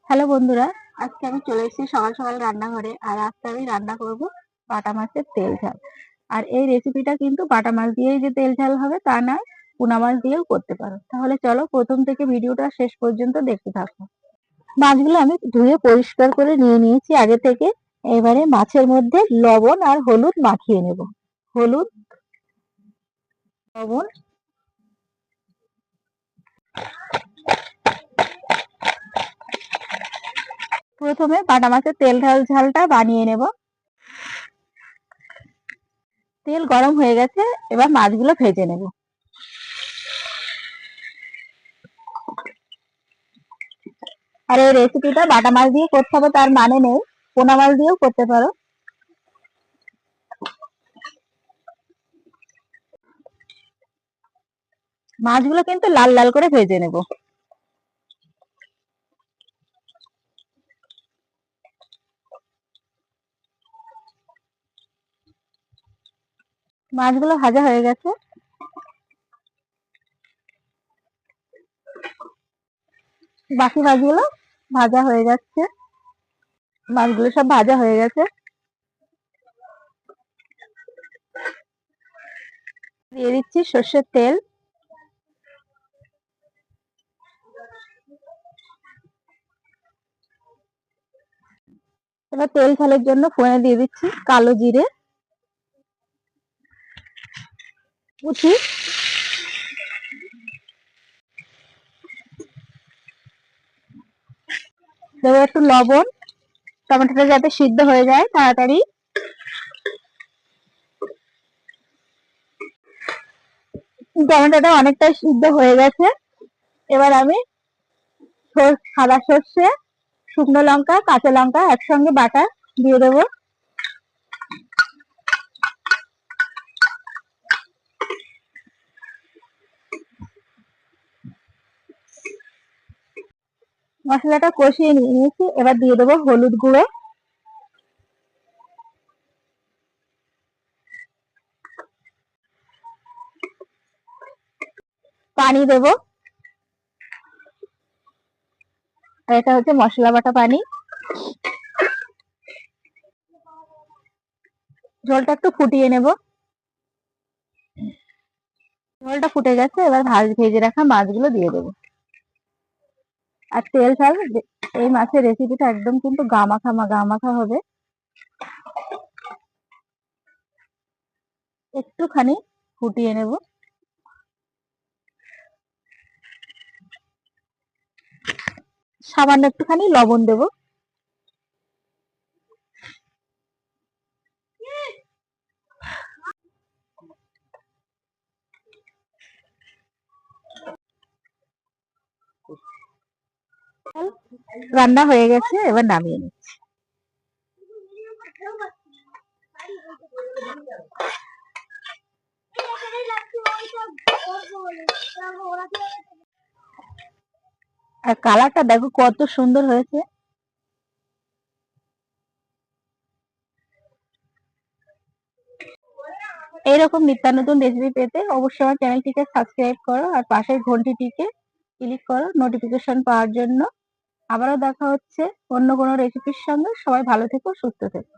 Hello বন্ধুরা, আজকে আমি চলে এসেছি সকাল সকাল রান্নাঘরে। আর আজকে আমি রান্না করব বাটা মাছের তেল ঝাল। আর এই রেসিপিটা কিন্তু বাটা মাছ দিয়েই যে তেল ঝাল হবে তা নয়, পোনা মাছ দিয়েও করতে পারো। তাহলে চলো প্রথম থেকে ভিডিওটা শেষ পর্যন্ত দেখতে থাকো। মাছগুলো আমি ধুয়ে পরিষ্কার করে নিয়ে নিয়েছি আগে থেকে। এবারে মাছের মধ্যে লবণ আর হলুদ মাখিয়ে নেব। হলুদ, লবণ, প্রথমে বাটা মাছের তেল ঝালটা বানিয়ে নেব। তেল গরম হয়ে গেছে, এবার মাছগুলো ভেজে নেব। আর এই রেসিপিটা বাটা মাছ দিয়ে করতে হবে তার মানে নেই, পোনা মাছ দিয়েও করতে পারো। মাছগুলো কিন্তু লাল লাল করে ভেজে নেব। মাছগুলো ভাজা হয়ে গেছে, বাকি মাছগুলো ভাজা হয়ে যাচ্ছে। মাছগুলো সব ভাজা হয়ে গেছে, দিয়ে দিচ্ছি সর্ষের তেল। এবার তেল ঝালের জন্য ফোড়নে দিয়ে দিচ্ছি কালো জিরে কুচি, দেবো একটু লবণ, টমেটোটা যাতে সিদ্ধ হয়ে যায় তাড়াতাড়ি। টমেটোটা অনেকটাই সিদ্ধ হয়ে গেছে। এবার আমি সাদা সর্ষে, শুকনো লঙ্কা, কাঁচা লঙ্কা একসঙ্গে বাটা দিয়ে দেবো। মশলাটা কষিয়ে নিয়েছি, এবার দিয়ে দেবো হলুদ গুঁড়ো, পানি দেবো। আর এটা হচ্ছে মশলা বাটা পানি। ঝোলটা একটু ফুটিয়ে নেব। ঝোলটা ফুটে গেছে, এবার ভেজে রাখা মাছগুলো দিয়ে দেবো। আর তেল ঝাল এই মাছের রেসিপিটা একদম কিন্তু গা মাখা হবে। একটুখানি ফুটিয়ে নেব। সামান্য একটুখানি লবণ দেব। রান্না হয়ে গেছে, এবার নামিয়ে নিচ্ছি। আর কালারটা দেখো কত সুন্দর হয়েছে। এইরকম নিত্য নতুন রেসিপি পেতে অবশ্যই আমার চ্যানেলটিকে সাবস্ক্রাইব করো আর পাশের ঘন্টিটিকে ক্লিক করো নোটিফিকেশন পাওয়ার জন্য। আবারও দেখা হচ্ছে অন্য কোনো রেসিপির সঙ্গে। সবাই ভালো থেকো, সুস্থ থেকো।